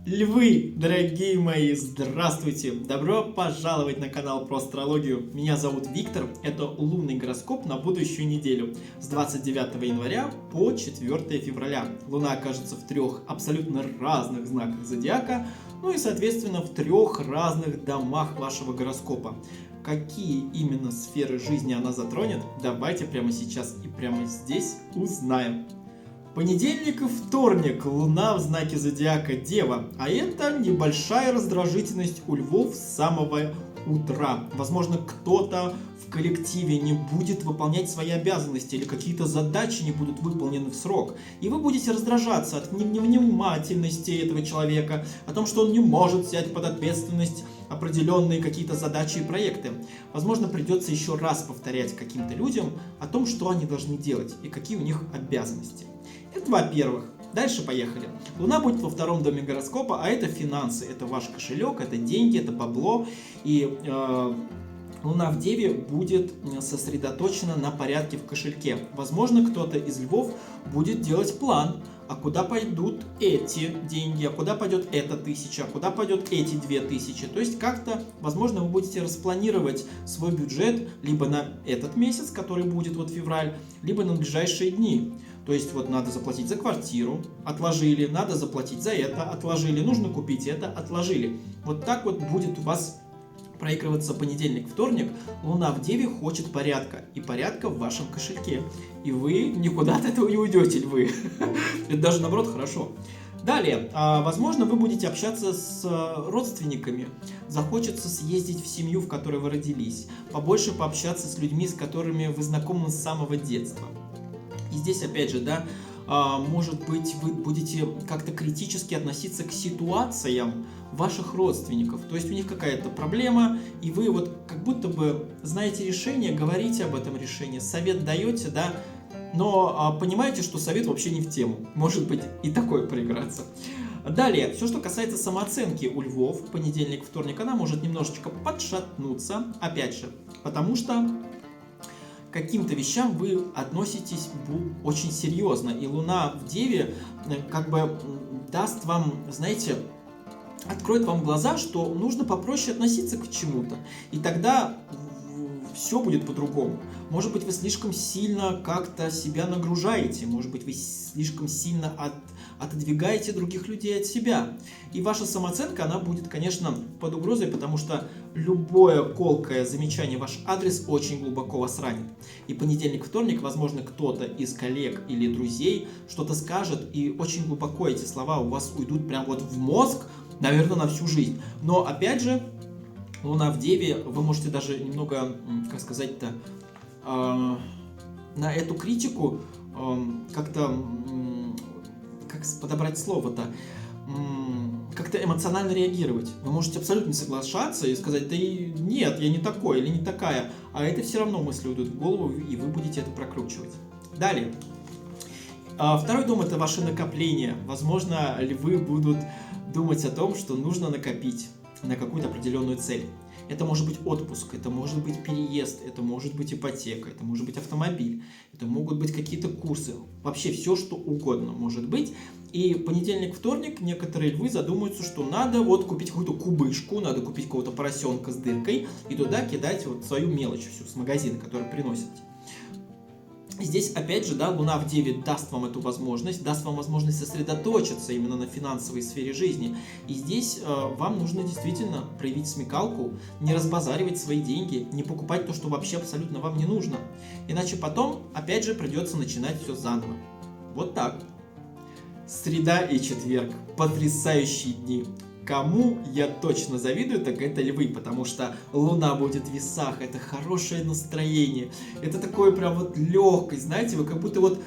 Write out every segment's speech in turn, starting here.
Львы, дорогие мои, здравствуйте! Добро пожаловать на канал про астрологию. Меня зовут Виктор, это лунный гороскоп на будущую неделю с 29 января по 4 февраля. Луна окажется в трех абсолютно разных знаках зодиака, ну и соответственно в трех разных домах вашего гороскопа. Какие именно сферы жизни она затронет, давайте прямо сейчас и прямо здесь узнаем. Понедельник и вторник, Луна в знаке зодиака Дева, а это небольшая раздражительность у львов с самого утра. Возможно, кто-то в коллективе не будет выполнять свои обязанности или какие-то задачи не будут выполнены в срок. И вы будете раздражаться от невнимательности этого человека, о том, что он не может взять под ответственность определенные какие-то задачи и проекты. Возможно, придется еще раз повторять каким-то людям о том, что они должны делать и какие у них обязанности. Это во-первых. Дальше поехали. Луна будет во втором доме гороскопа, а это финансы, это ваш кошелек, это деньги, это бабло. И Луна в Деве будет сосредоточена на порядке в кошельке. Возможно, кто-то из львов будет делать план, а куда пойдут эти деньги, а куда пойдет эта 1000, а куда пойдет эти 2000. То есть как-то, возможно, вы будете распланировать свой бюджет либо на этот месяц, который будет вот февраль, либо на ближайшие дни. То есть вот надо заплатить за квартиру, отложили, надо заплатить за это, отложили, нужно купить это, отложили. Вот так вот будет у вас проигрываться понедельник, вторник. Луна в Деве хочет порядка, и порядка в вашем кошельке. И вы никуда от этого не уйдете, львы. Это даже наоборот хорошо. Далее, возможно, вы будете общаться с родственниками, захочется съездить в семью, в которой вы родились, побольше пообщаться с людьми, с которыми вы знакомы с самого детства. И здесь, опять же, да, может быть, вы будете как-то критически относиться к ситуациям ваших родственников. То есть у них какая-то проблема, и вы вот как будто бы знаете решение, говорите об этом решении, совет даете, да, но понимаете, что совет вообще не в тему. Может быть и такое проиграться. Далее, все, что касается самооценки у львов, понедельник, вторник, она может немножечко подшатнуться, опять же, потому что к каким-то вещам вы относитесь очень серьезно. И Луна в Деве как бы даст вам, знаете, откроет вам глаза, что нужно попроще относиться к чему-то. И тогда все будет по-другому. Может быть, вы слишком сильно как-то себя нагружаете, может быть, вы слишком сильно отодвигаете других людей от себя. И ваша самооценка, она будет, конечно, под угрозой, потому что любое колкое замечание в ваш адрес очень глубоко вас ранит. И понедельник, вторник, возможно, кто-то из коллег или друзей что-то скажет, и очень глубоко эти слова у вас уйдут прям вот в мозг, наверное, на всю жизнь. Но, опять же, Луна в Деве, вы можете даже немного, как сказать-то, на эту критику как-то, как подобрать слово-то, как-то эмоционально реагировать. Вы можете абсолютно не соглашаться и сказать, да и нет, я не такой или не такая, а это все равно мысли уйдут в голову, и вы будете это прокручивать. Далее. Второй дом – это ваши накопления. Возможно, львы будут думать о том, что нужно накопить на какую-то определенную цель. Это может быть отпуск, это может быть переезд, это может быть ипотека, это может быть автомобиль, это могут быть какие-то курсы. Вообще все, что угодно может быть. И понедельник, вторник некоторые львы задумаются, что надо вот купить какую-то кубышку, надо купить какого-то поросенка с дыркой и туда кидать вот свою мелочь всю с магазина, которую приносите. Здесь, опять же, да, Луна в Деве даст вам эту возможность, даст вам возможность сосредоточиться именно на финансовой сфере жизни. И здесь вам нужно действительно проявить смекалку, не разбазаривать свои деньги, не покупать то, что вообще абсолютно вам не нужно. Иначе потом, опять же, придется начинать все заново. Вот так. Среда и четверг. Потрясающие дни. Кому я точно завидую, так это львы, потому что Луна будет в весах, это хорошее настроение, это такое прям вот легкость, знаете, вы как будто вот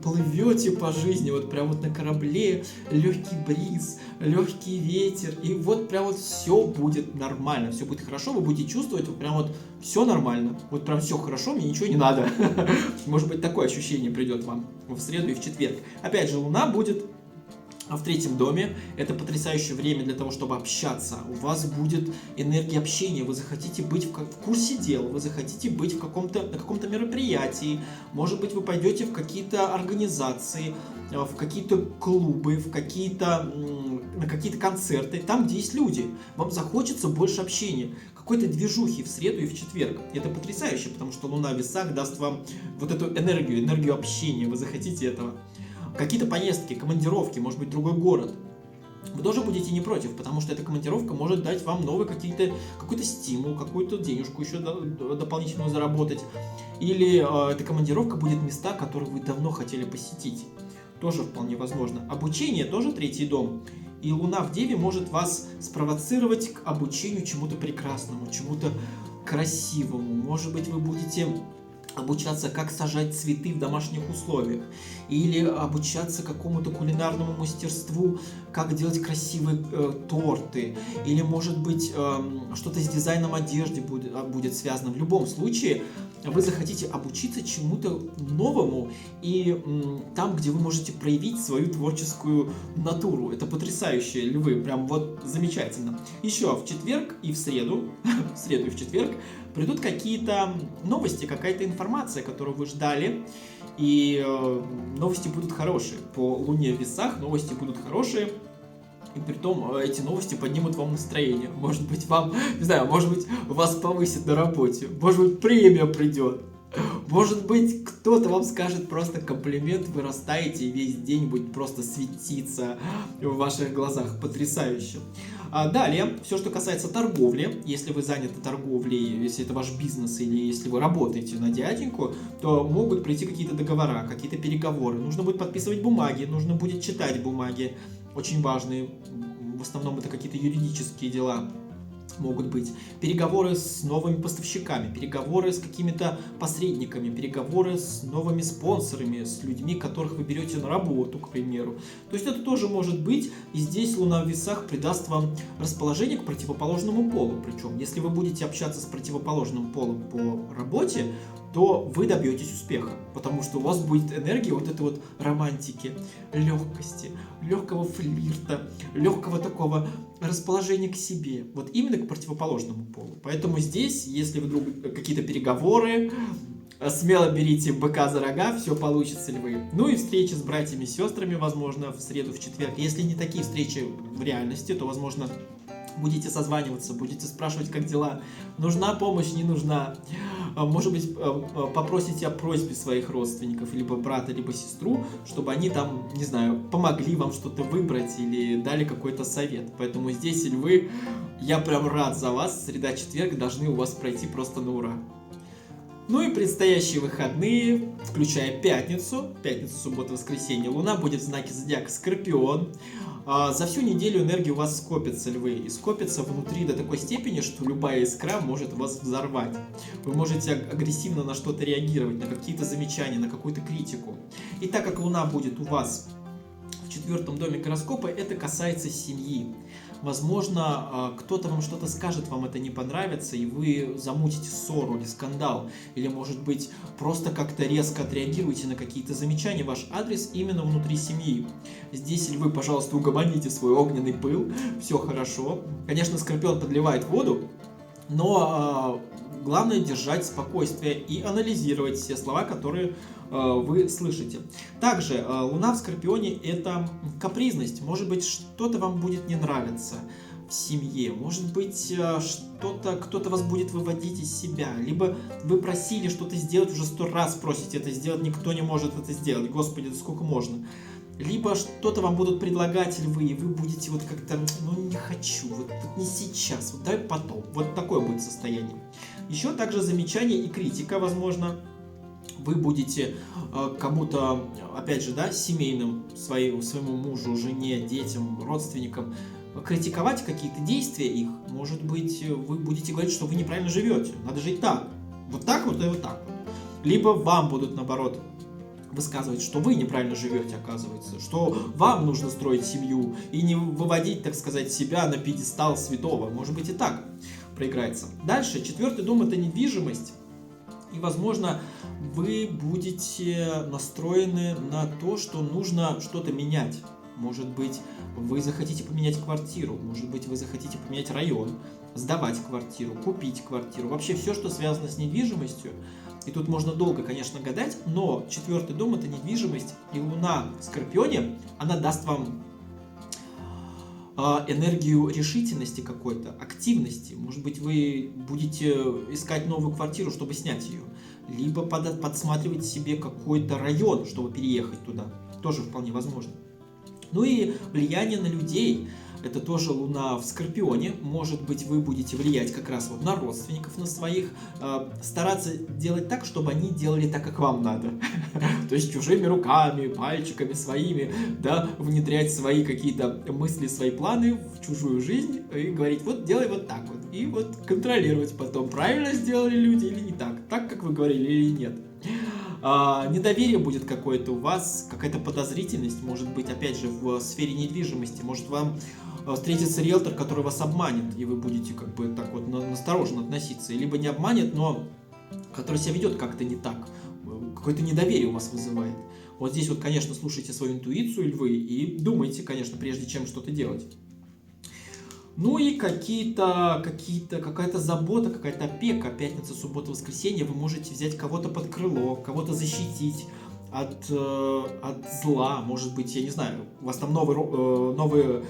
плывете по жизни, вот прям вот на корабле, легкий бриз, легкий ветер, и вот прям вот все будет нормально, все будет хорошо, вы будете чувствовать вот прям вот все нормально, вот прям все хорошо, мне ничего не надо. Может быть, такое ощущение придет вам в среду и в четверг. Опять же, Луна будет в третьем доме. Это потрясающее время для того, чтобы общаться. У вас будет энергия общения. Вы захотите быть в курсе дела. Вы захотите быть на каком-то мероприятии. Может быть, вы пойдете в какие-то организации. в какие-то клубы, на какие-то концерты, там, где есть люди. Вам захочется больше общения, какой-то движухи в среду и в четверг. Это потрясающе, потому что Луна в весах даст вам вот эту энергию общения, вы захотите этого. Какие-то поездки, командировки, может быть, другой город. Вы тоже будете не против, потому что эта командировка может дать вам новый какой-то стимул, какую-то денежку еще дополнительную заработать. Или эта командировка будет в места, которые вы давно хотели посетить. Тоже вполне возможно. Обучение тоже третий дом. И Луна в Деве может вас спровоцировать к обучению чему-то прекрасному, чему-то красивому. Может быть, вы будете обучаться, как сажать цветы в домашних условиях, или обучаться какому-то кулинарному мастерству, как делать красивые торты, или, может быть, что-то с дизайном одежды будет связано. В любом случае, вы захотите обучиться чему-то новому, и там, где вы можете проявить свою творческую натуру. Это потрясающе, львы, прям вот замечательно. Еще в четверг и в среду, в среду и в четверг, придут какие-то новости, какая-то информация, которую вы ждали, и новости будут хорошие. По Луне в весах новости будут хорошие, и притом эти новости поднимут вам настроение. Может быть, вам, не знаю, может быть, вас повысят на работе, может быть, премия придет. Может быть, кто-то вам скажет просто комплимент, вы растаете, и весь день будет просто светиться в ваших глазах. Потрясающе. Далее, все, что касается торговли, если вы заняты торговлей, если это ваш бизнес или если вы работаете на дяденьку, то могут прийти какие-то договора, какие-то переговоры. Нужно будет подписывать бумаги, нужно будет читать бумаги, очень важные. В основном это какие-то юридические дела. Могут быть переговоры с новыми поставщиками, переговоры с какими-то посредниками, переговоры с новыми спонсорами, с людьми, которых вы берете на работу, к примеру. То есть это тоже может быть, и здесь Луна в весах придаст вам расположение к противоположному полу. Причем, если вы будете общаться с противоположным полом по работе, то вы добьетесь успеха, потому что у вас будет энергия вот этой вот романтики, легкости, легкого флирта, легкого такого расположения к себе, вот именно к противоположному полу. Поэтому здесь, если вдруг какие-то переговоры, смело берите быка за рога, все получится, львы. Ну и встречи с братьями и сестрами, возможно, в среду, в четверг. Если не такие встречи в реальности, то, возможно, будете созваниваться, будете спрашивать, как дела, нужна помощь, не нужна. Может быть, попросите о просьбе своих родственников, либо брата, либо сестру, чтобы они там, не знаю, помогли вам что-то выбрать или дали какой-то совет. Поэтому здесь, львы, я прям рад за вас. Среда-четверг должны у вас пройти просто на ура. Ну и предстоящие выходные, включая пятницу, субботу, воскресенье, Луна будет в знаке зодиака Скорпион. За всю неделю энергия у вас скопится, львы, и скопится внутри до такой степени, что любая искра может вас взорвать. Вы можете агрессивно на что-то реагировать, на какие-то замечания, на какую-то критику. И так как Луна будет у вас в 4-м доме гороскопа, это касается семьи. Возможно, кто-то вам что-то скажет, вам это не понравится, и вы замутите ссору или скандал. Или, может быть, просто как-то резко отреагируете на какие-то замечания в ваш адрес именно внутри семьи. Здесь, львы, пожалуйста, угомоните свой огненный пыл, все хорошо. Конечно, Скорпион подливает воду, но главное держать спокойствие и анализировать все слова, которые вы слышите. Также Луна в Скорпионе – это капризность. Может быть, что-то вам будет не нравиться в семье. Может быть, кто-то вас будет выводить из себя. Либо вы просили что-то сделать, уже 100 раз просите это сделать, никто не может это сделать. Господи, да сколько можно. Либо что-то вам будут предлагать, львы, и вы будете вот как-то, не хочу, вот не сейчас, вот давай потом. Вот такое будет состояние. Еще также замечание и критика, возможно. Вы будете кому-то, опять же, семейным, своему мужу, жене, детям, родственникам критиковать какие-то действия их. Может быть, вы будете говорить, что вы неправильно живете. Надо жить так. Вот так вот и вот так вот. Либо вам будут, наоборот, высказывать, что вы неправильно живете, оказывается, что вам нужно строить семью и не выводить, так сказать, себя на пьедестал святого. Может быть, и так проиграется. Дальше, 4-й дом – это недвижимость. И, возможно, вы будете настроены на то, что нужно что-то менять. Может быть, вы захотите поменять квартиру, может быть, вы захотите поменять район, сдавать квартиру, купить квартиру. Вообще все, что связано с недвижимостью, И тут можно долго, конечно, гадать, но 4-й дом — это недвижимость, и Луна в Скорпионе, она даст вам энергию решительности какой-то, активности. Может быть, вы будете искать новую квартиру, чтобы снять ее, либо подсматривать себе какой-то район, чтобы переехать туда. Тоже вполне возможно. Ну и влияние на людей. Это тоже Луна в Скорпионе. Может быть, вы будете влиять как раз вот на родственников, на своих, стараться делать так, чтобы они делали так, как вам надо. То есть чужими руками, пальчиками своими, да, внедрять свои какие-то мысли, свои планы в чужую жизнь и говорить: вот делай вот так вот. И вот контролировать потом, правильно сделали люди или не так, так, как вы говорили или нет. Недоверие будет какое-то у вас, какая-то подозрительность, может быть, опять же, в сфере недвижимости. Может вам встретится риэлтор, который вас обманет, и вы будете как бы так вот настороженно относиться. Либо не обманет, но который себя ведет как-то не так. Какое-то недоверие у вас вызывает. Вот здесь вот, конечно, слушайте свою интуицию, львы, и думайте, конечно, прежде чем что-то делать. Ну и какая-то забота, какая-то опека. Пятница, суббота, воскресенье. Вы можете взять кого-то под крыло, кого-то защитить от зла. Может быть, я не знаю, у вас там новый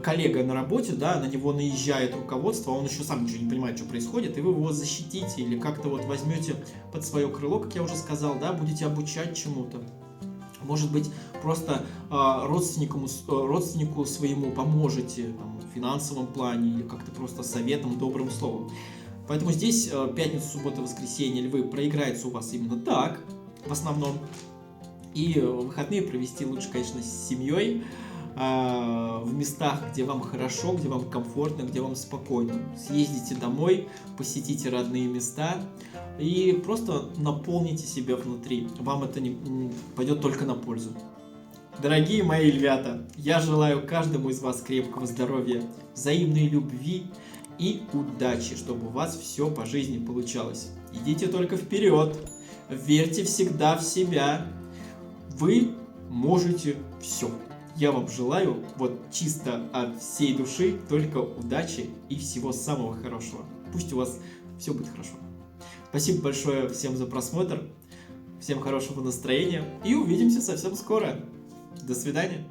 коллега на работе, да, на него наезжает руководство, а он еще сам ничего не понимает, что происходит, и вы его защитите или как-то вот возьмете под свое крыло, как я уже сказал, да, будете обучать чему-то. Может быть, просто родственнику своему поможете там, в финансовом плане или как-то просто советом, добрым словом. Поэтому здесь пятница, суббота, воскресенье, львы, проиграется у вас именно так, в основном. И выходные провести лучше, конечно, с семьей, в местах, где вам хорошо, где вам комфортно, где вам спокойно. Съездите домой, посетите родные места и просто наполните себя внутри. Вам это пойдет только на пользу. Дорогие мои львята, я желаю каждому из вас крепкого здоровья, взаимной любви и удачи, чтобы у вас все по жизни получалось. Идите только вперед, верьте всегда в себя. Вы можете все. Я вам желаю вот чисто от всей души только удачи и всего самого хорошего. Пусть у вас все будет хорошо. Спасибо большое всем за просмотр. Всем хорошего настроения и увидимся совсем скоро. До свидания.